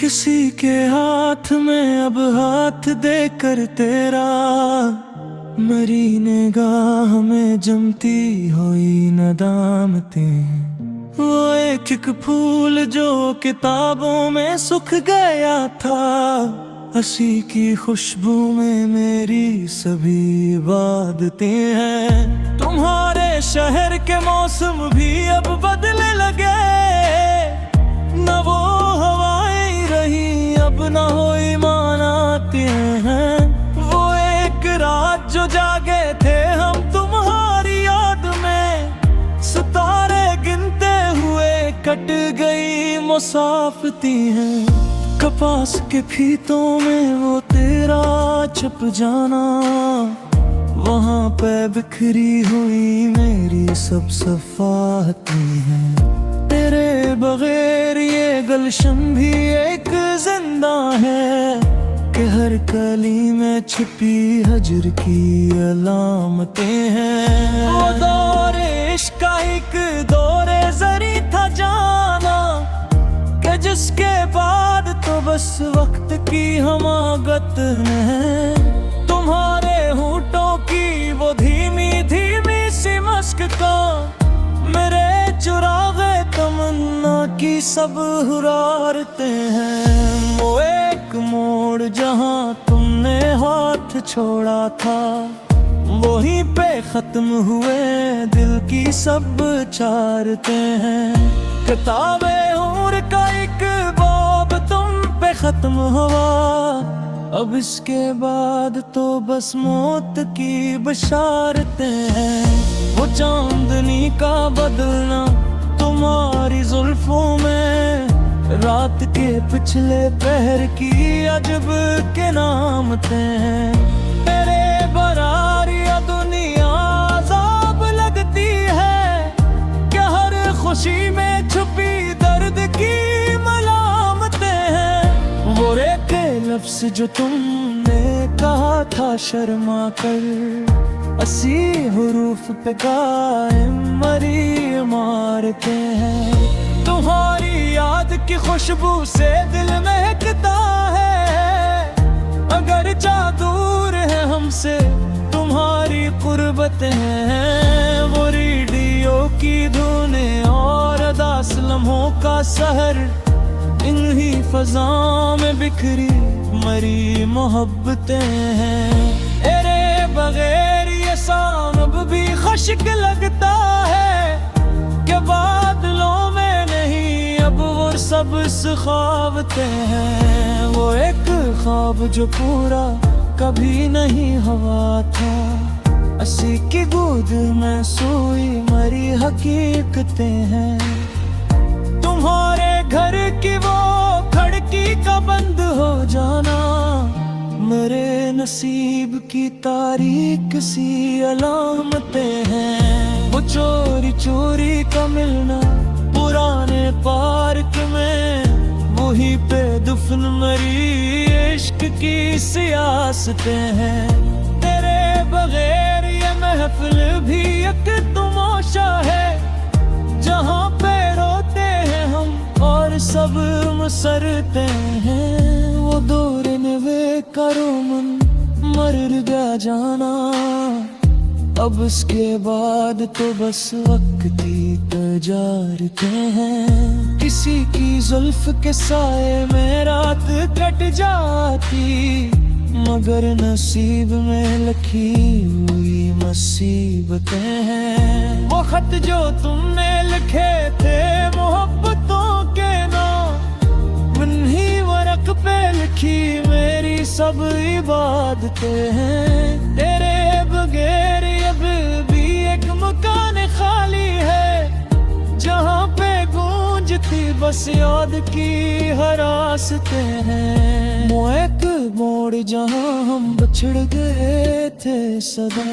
किसी के हाथ में अब हाथ देकर तेरा, मरी निगाह में जमती हुई नदामतें। वो एक फूल जो किताबों में सूख गया था, हंसी की खुशबू में मेरी सभी इबादतें हैं। तुम्हारे शहर के मौसम भी अब बदलने लगे, न वो हवाएं रही अब न हो ईमान आते हैं। वो एक रात जो जागे थे हम तुम्हारी याद में, सितारे गिनते हुए कट गई मुसाफती हैं। कपास के फीतों में वो तेरा छुप जाना, वहाँ पे बिखरी हुई मेरी सब सफाहतें हैं। तेरे बगैर ये गुलशन भी एक जिंदा है, कि हर कली में छिपी हजर की अलामतें हैं। वो दौरे इश्क का एक दौरे जरी था जाना, कि जिसके बाद तो बस वक्त की हमागत है। तुम्हारे होंठों की वो धीमी धीमी सी मस्क का, मेरे चुरागे तमन्ना की सब हुरारतें हैं। वो एक मोड़ जहाँ तुमने हाथ छोड़ा था, वहीं पे खत्म हुए दिल की सब चारतें हैं। किताबें हूर का एक बाब तुम पे खत्म हुआ, अब इसके बाद तो बस मौत की बशारतें हैं। वो चांदनी का बदलना तुम्हारी जुल्फों में, रात के पिछले पहर की अजब के नामते हैं। तेरे बरार या दुनिया अज़ाब लगती है, क्या हर खुशी में छुपी दर्द की मलामतें हैं। वो एक लफ्ज़ जो तुमने कहा था शर्मा कर, अस्सी हुरूफ पे कायम मरी मारते हैं। तुम्हारी याद की खुशबू से दिल महकता है, अगर दूर है हमसे तुम्हारी कुर्बतें हैं। वो रेडियो की धुनें और अदास लम्हों का सहर, इन्हीं फ़ज़ा में बिखरी मरी मोहब्बतें हैं। तेरे बगैर ये सांब भी खश्क लगता है, कि बादलों में नहीं अब वो सब ख्वाबतें हैं। वो एक ख्वाब जो पूरा कभी नहीं हुआ था, अस्सी की गोद में सोई मरी हकीकतें हैं। तुम्हारे घर की वो खिड़की का बंद हो जाना, मेरे नसीब की तारीक सी अलामतें हैं। वो चोरी चोरी का मिलना पुराने पार्क में, वहीं पे दुफन मरी इश्क की सियासतें हैं। तेरे बगैर ये महफिल भी एक तमाशा है, जहाँ पे रोते हैं हम और सब मसरते हैं। वो दौर नवे का रोमन मर गया जाना, अब उसके बाद तो बस वक्ती तजारते हैं। किसी की जुल्फ के साए में रात कट जाती, मगर नसीब में लिखी हुई मुसीबतें हैं। वो खत जो तुमने लिखे थे मोहब्बतों के नाम, उन्हीं वरक पे लिखी मेरी सब इबादतें हैं। तेरे बगैर अब भी एक मकान खाली है, जहाँ पे गूंजती बस याद की हरासतें हैं। वो एक मोड़ जहाँ हम बिछड़ गए थे सदा,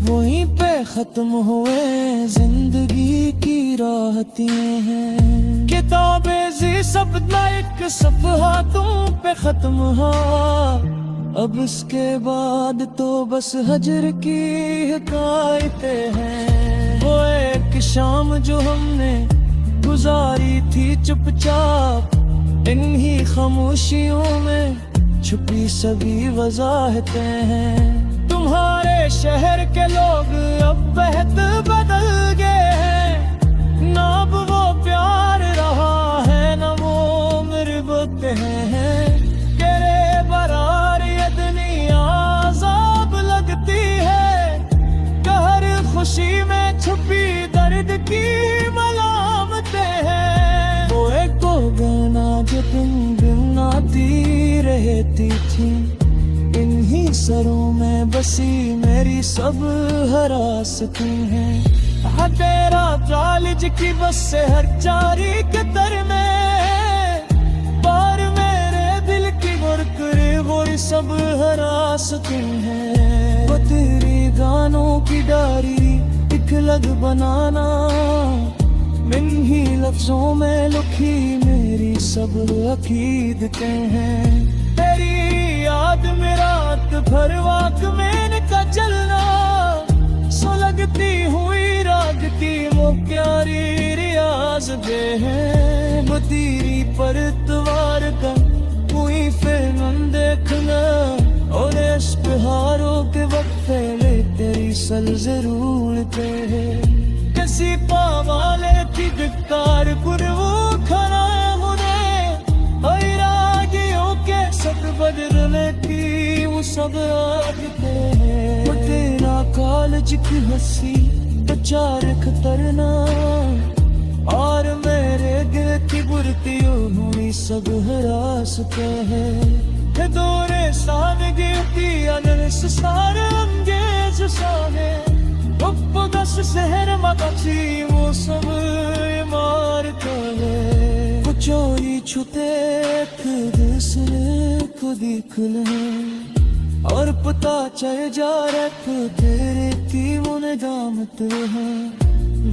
वहीं पे खत्म हुए जिंदगी की राहतें हैं। किताबें जी सब एक सफ़हा तुम पे खत्म हुआ, अब उसके बाद तो बस हजर की हिकायतें हैं। वो एक शाम जो हमने गुजारी थी चुपचाप, इन्हीं खामोशियों में छुपी सभी वजाहतें हैं। तुम्हारे शहर के लोग अब बेहद बदल गए हैं, ना अब वो प्यार रहा है, ना वो मिर्बतें हैं। तेरे बरार ये दुनिया अज़ाब लगती है, कहर खुशी में छुपी दर्द की मलामतें हैं। वो एक गाना जो तुम बिन आती रहती थी, इन्हीं सरों में बसी मेरी सब हरासतें हैं। हाँ तेरा कॉलेज की बस से हर चारी के दर में, बार मेरे दिल की गुरकुरे वो सब हरासतें हैं। वो तेरी गानों की डायरी एक लग बनाना, इन्हीं लफ्जों में लिखी मेरी सब अकीदतें हैं। तेरी याद में रात भर वाक में का जलना, सो लगती हुई राग की वो प्यारी रियाज दे हैं। वो तेरी पर त्वार का हुई फिल्म देखना, और इश्तिहारों के वक्फे ले तेरी सल जरूर दे हैं। किसी पावाले की दिक्कार कुरवो खरा मुने, रागियों के सब बदलने की वो सब आदते हैं। वो तेरा कॉलेज की हंसी प्रचार खतरना, और मेरे दिल की बुरतियों हुई सब हरासते हैं। दौरे सादगी की अनस सारे अंगेज साने, दस शहर मची वो सब इमारतें हैं। वो चोरी छुते खुद से खुद ही खुले, और पता चल जा रहा तेरे की वो निजामत है।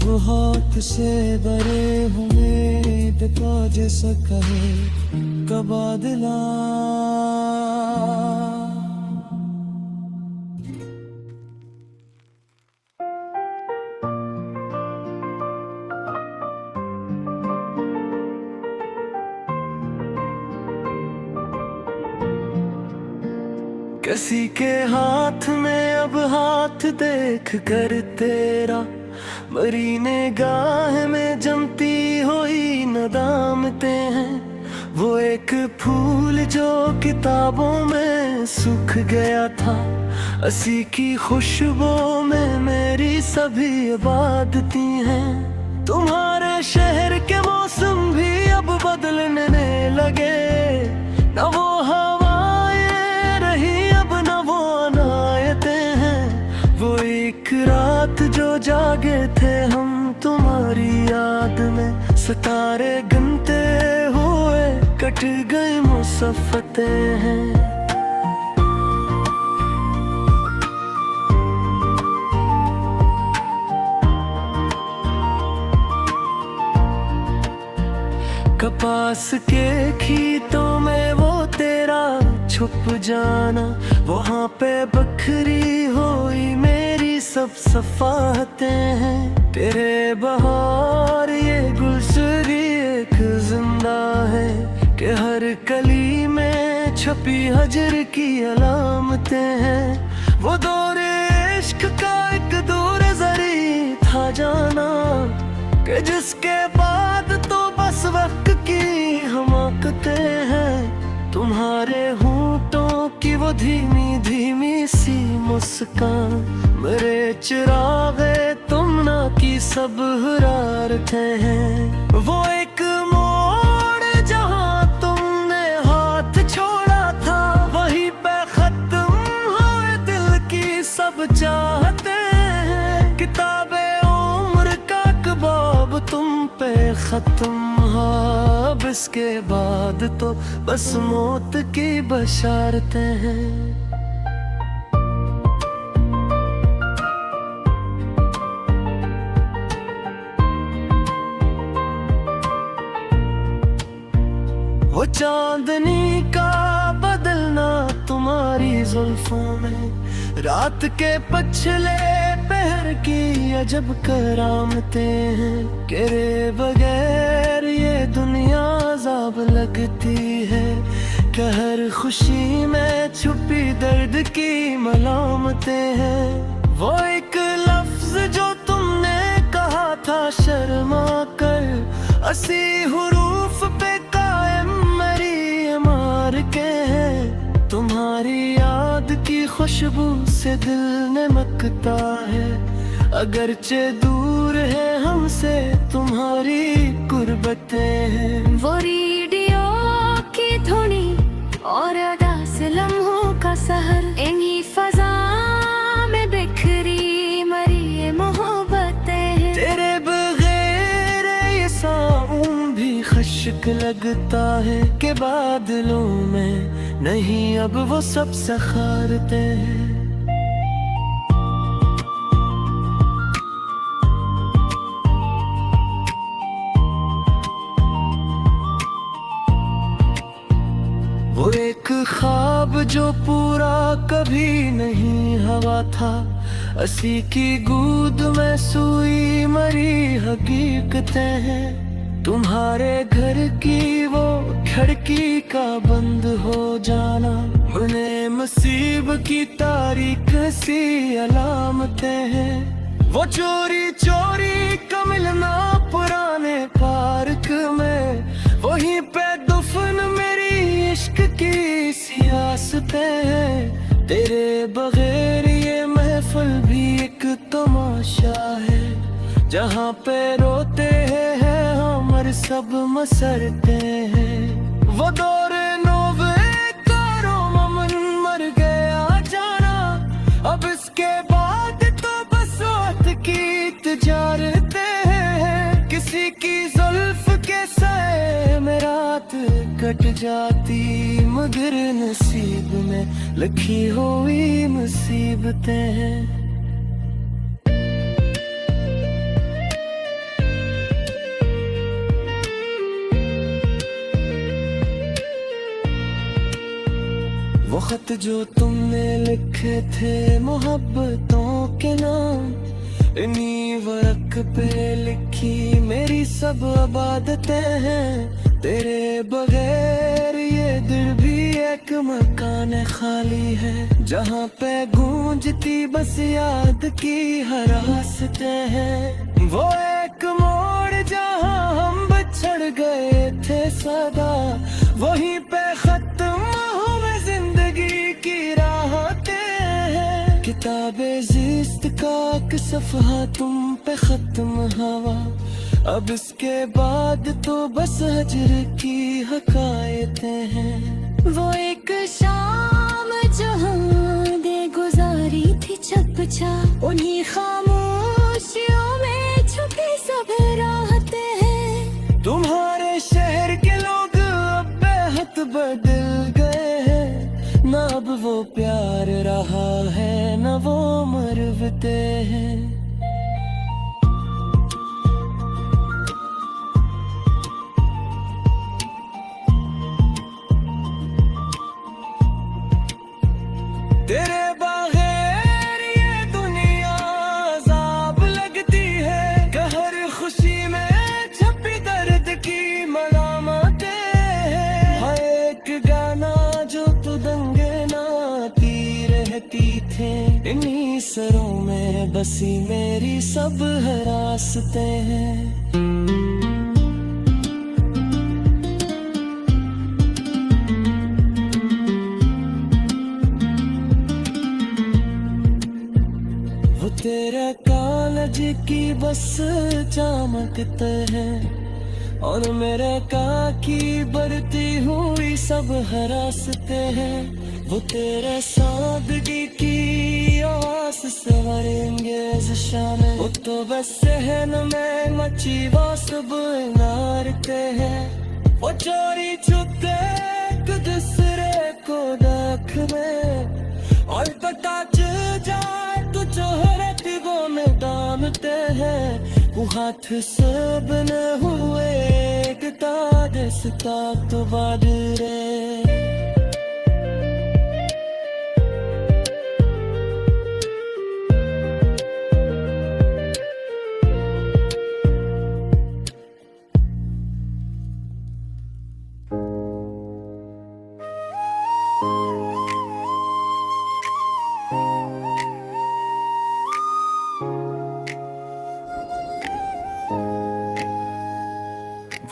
वो हाथ से बरे हुए दिखा जैसा कहे कबादला। किसी के हाथ में अब हाथ देख कर तेरा, मरी निगाह में जमती हुई नदामतें हैं। वो एक फूल जो किताबों में सूख गया था, हंसी की खुशबू में मेरी सभी इबादती हैं। तुम्हारे शहर के मौसम भी अब बदलने लगे, न वो हवाएं रही अब न वो अनायतें हैं। वो एक रात जो जागे थे हम तुम्हारी याद में, सितारे गिनते हुए कट गए मुसफ्फतें हैं। कपास के खेतों में वो तेरा छुप जाना, वहाँ पे बखरी हुई मेरी सब सफाहतें हैं। तेरे बहार ये गुलसरी एक जिंदा है, कि हर कली में छपी हजर की अलामतें हैं। वो दौरे इश्क का एक दौर जरी था जाना, कि जिसके बाद तो बस वक्त की हमाकतें हैं। तुम्हारे होंठों की वो धीमी धीमी सी मुस्कान, मेरे चिरागे तुम ना की सब हुरारतें हैं। वो एक मोड़ जहाँ तुमने हाथ छोड़ा था, वहीं पे खत्म हुए दिल की सब चाहते हैं। किताबें उम्र का कबाब तुम पे खत्म, अब इसके बाद तो बस मौत की बशारतें हैं। वो चांदनी का बदलना तुम्हारी जुल्फों में, रात के पछले पहर की अजब करामतें हैं। तेरे बगैर ये दुनिया अज़ाब लगती है, कि हर खुशी में छुपी दर्द की मलामतें हैं। वो एक लफ्ज जो तुमने कहा था शर्मा कर, 80 हुरूफ पे कायम मेरी मार के हैं। तुम्हारी याद की खुशबू से दिल महकता है, अगरचे दूर है हमसे तुम्हारी गुर्बतें हैं। वो रेडियो की धुनी और अदास लम्हों का सहर, इन्हीं फजा में बिखरी मरी ये मोहब्बतें हैं। तेरे बगैर ये साउन भी खश्क लगता है, कि बादलों में नहीं अब वो सब सखारते हैं। वो एक ख्वाब जो पूरा कभी नहीं हुआ था, 80 की गूद में सुई मरी हकीकतें हैं। तुम्हारे घर की वो खिड़की का बंद हो जाना, उन्हें मुसीब की तारीख सी अलामतें हैं। वो चोरी चोरी का मिलना पुराने पार्क में, वहीं पे दुफन मेरी इश्क की सियासतें हैं। तेरे बगैर ये महफिल भी एक तमाशा है, जहाँ पे रोते हैं हमर सब मसरते हैं। वो दौर नोवे कारो ममन मर गया जाना, अब इसके बाद तो बस वक्त की तिजारतें हैं। किसी की जुल्फ के साए में रात कट जाती, मगर नसीब में लिखी हुई मुसीबतें हैं। वो खत जो तुमने लिखे थे मोहब्बतों के नाम, इन्हीं वर्क पे लिखी मेरी सब इबादतें हैं। तेरे बगैर ये दिल भी एक मकान खाली है, जहाँ पे गूंजती बस याद की हरासतें हैं। वो एक मोड़ जहाँ हम बिछड़ गए थे सदा, वहीं पे खत्म हुए जिंदगी की राहतें हैं। किताबे जिस्त का एक सफ़हा तुम पे खत्म हुआ, अब इसके बाद तो बस हजर की हकायतें हैं। वो एक शाम जहाँ दे गुजारी थी चपचा, उन्हीं खामोशियों में छुपी सब राहतें हैं। तुम्हारे शहर के लोग अब बेहद बदल गए हैं, न अब वो प्यार रहा है न वो मरवते हैं। तेरे बगैर ये दुनिया अज़ाब लगती है, कि हर खुशी में छपी दर्द की मलामतें हैं। हर एक गाना जो तू दंगे नाती रहती थे, इन्हीं सरों में बसी मेरी सब हरासतें हैं। तेरे कॉलेज की बस चमकते हैं, और मेरे की बढ़ती हुई सब हरासते हैं। वो तेरे सादगी की आवाज़ से अंगेज शान, वो तो बस सहन में मची वो सब नारते हैं। वो चोरी छुपते एक दूसरे को देख में, और पता चल जाए तो चोहरे वो में दामते हैं। वो हाथ सब न हुए एक तादस्ता तो बादरे।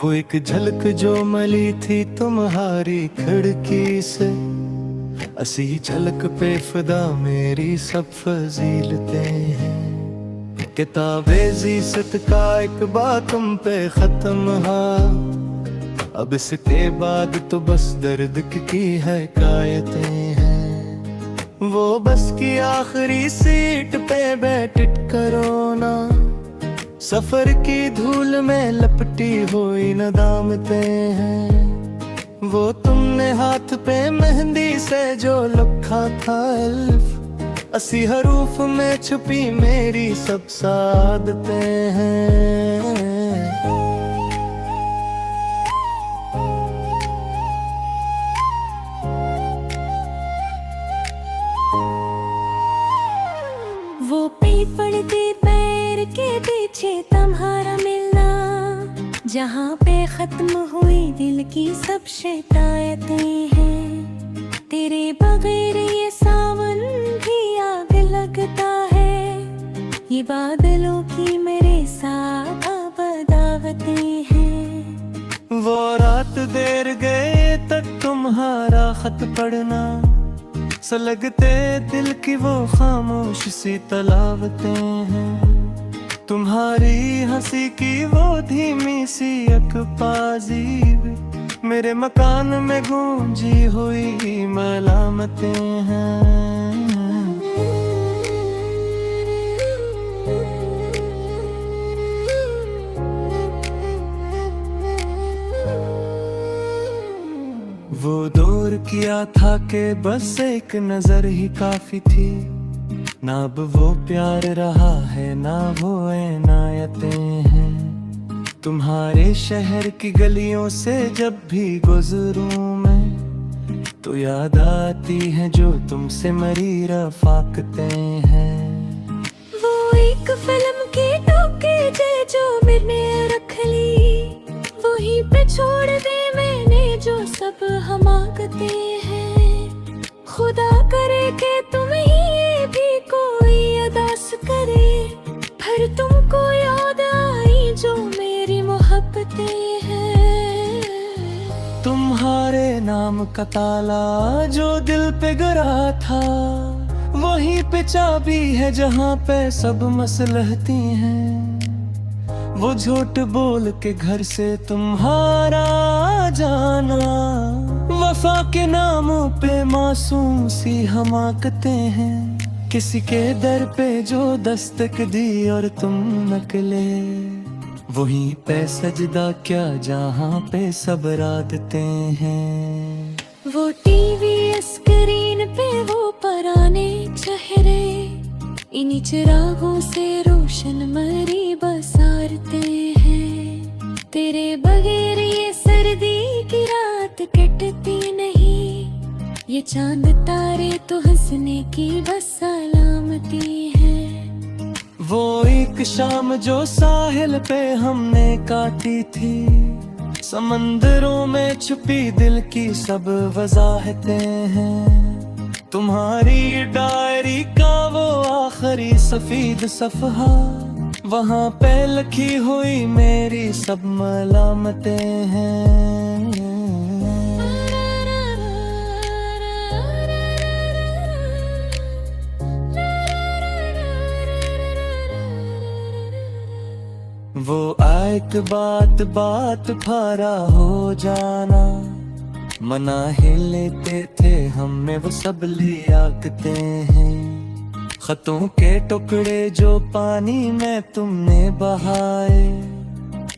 वो एक झलक जो मिली थी तुम्हारी खिड़की से, असी झलक पे फिदा मेरी सब फजीलतें हैं। किताबे ज़ीसत का एक बात तुम पे खत्म हाँ, अब इसके बाद तो बस दर्द की हकायतें हैं। वो बस की आखिरी सीट पे बैठ करो ना, सफर की धूल में लपटी हुई नदामतें हैं। वो तुमने हाथ पे मेहंदी से जो लिखा था अल्फ, असी हरूफ में छुपी मेरी सब सादतें हैं। वो पड़ते पैर के पीछे तुम्हारा मिलना, जहाँ पे खत्म हुई दिल की सब शिकायतें हैं। तेरे बगैर ये सावन भी आग लगता है, ये बादलों की मेरे साथ बदावतें हैं। वो रात देर गए तक तुम्हारा खत पढ़ना, सलगते दिल की वो खामोश सी तलावतें हैं। तुम्हारी हंसी की वो धीमी सी अकपाजी मेरे मकान में गूंजी हुई मलामतें हैं। वो दौर किया था कि बस एक नजर ही काफी थी, ना अब वो प्यार रहा है ना वो इनायतें हैं। तुम्हारे शहर की गलियों से जब भी गुजरूं मैं, तो याद आती है जो तुमसे मरी रफाकतें हैं। वो एक फिल्म की टोके जो मैंने रख ली, वहीं पे छोड़ दे मैंने जो सब हमाकते हैं। खुदा करे कि तुम्हें भी कोई अदास करे, फिर तुमको याद आई जो मेरी मोहब्बतें हैं। तुम्हारे नाम का ताला जो दिल पे गरा था, वहीं पे चाबी है जहाँ पे सब मसलहती हैं। वो झूठ बोल के घर से तुम्हारा जाना, वफा के नामों पे मासूम सी हमाकतें हैं। किसी के दर पे जो दस्तक दी और तुम नकले, वहीं पे सजदा क्या जहाँ पे सब रादतें हैं। वो टीवी स्क्रीन पे वो पुराने चेहरे, इन्हीं चिरागों से रोशन मरी बसारते हैं। तेरे बगैर ये सर्दी की रात कटती नहीं, ये चांद तारे तो हंसने की बस सलामती है। वो एक शाम जो साहिल पे हमने काटी थी, समंदरों में छुपी दिल की सब वजाहतें हैं। तुम्हारी डायरी का वो आखिरी सफेद सफहा, वहाँ पे लिखी हुई मेरी सब मलामतें हैं। वो एक बात बात भारा हो जाना, मना ही लेते थे हमें वो सब लियाकते हैं। खतों के टुकड़े जो पानी में तुमने बहाए,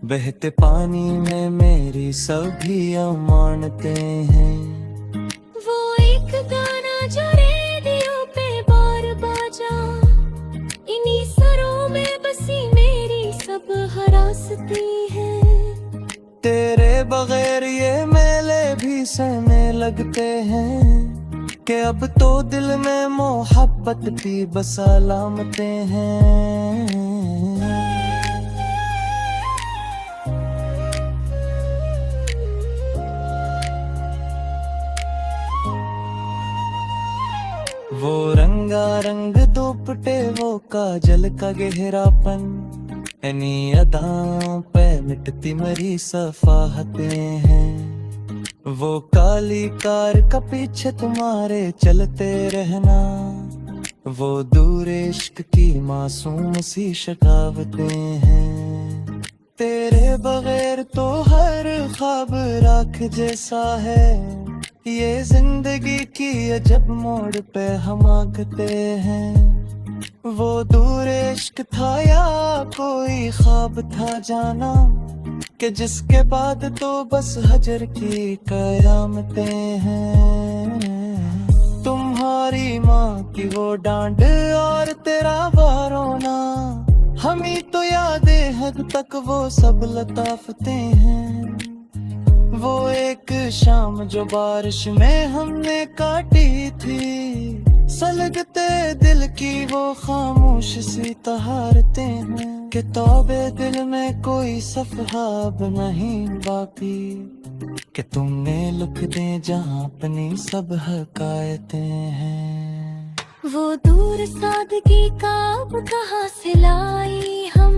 बहते पानी में मेरी सभी अमानतें हैं। वो एक गाना जो रेडियो पे बार बाजा, इन्हीं सरों में बसी मेरी सब हरासती है। तेरे बगैर ये मेले भी सहने लगते हैं, कि अब तो दिल में मोहब्बत भी बस अलामतें हैं। वो रंगारंग दुपट्टे, वो काजल का गहरापन, इन्हीं अदाओं पे मिटती मरी सफाहतें हैं। वो काली कार का पीछे तुम्हारे चलते रहना, वो दूर इश्क की मासूम सी शकावतें हैं। तेरे बगैर तो हर ख्वाब राख जैसा है, ये जिंदगी की अजब मोड़ पे हम आगते हैं। वो दूर इश्क था या कोई ख्वाब था जाना, कि जिसके बाद तो बस हजर की कयामतें हैं। तुम्हारी माँ की वो डांट और तेरा वारोना, हम ही तो यादें हद तक वो सब लताफतें हैं। वो एक शाम जो बारिश में हमने काटी थी, सलगते दिल की वो खामोश सी तहारतें हैं। कि तौबे दिल में कोई सफहा नहीं बाकी, कि तुमने लिख दे जहाँ अपनी सब हकायतें हैं। वो दूर सादगी का अब कहाँ से लाई हम,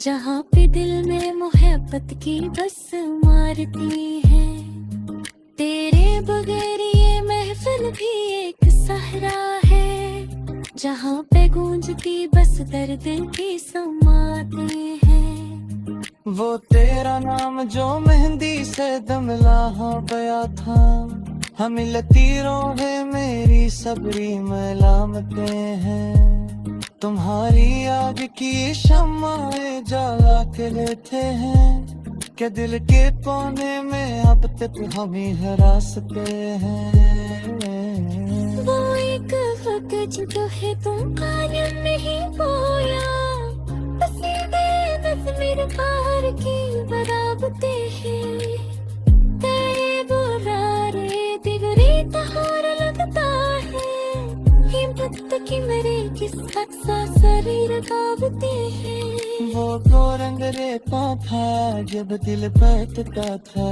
जहाँ पे दिल में मोहब्बत की बस मारती है। तेरे बगैर ये महफिल भी एक सहरा है, जहाँ पे गूंजती बस दर्द की समातें हैं। वो तेरा नाम जो मेहंदी से दम लाहा गया था, हम लतीरों में मेरी सबरी मलामतें हैं। तुम्हारी आग की शम्माएं जला के लेते हैं, कि दिल के कोने में अब तक हम ही हरासते हैं। वो एक वक्त जो है तुम कायम नहीं बोया, पसीने नज़्मेर पार की बराबते हैं। तेरे बुरारे दिगरे तहार लगता है, हिम्मत की मेरे किस्मत सा शरीर काबते हैं। वो रंग रेता था जब दिल बैठता था,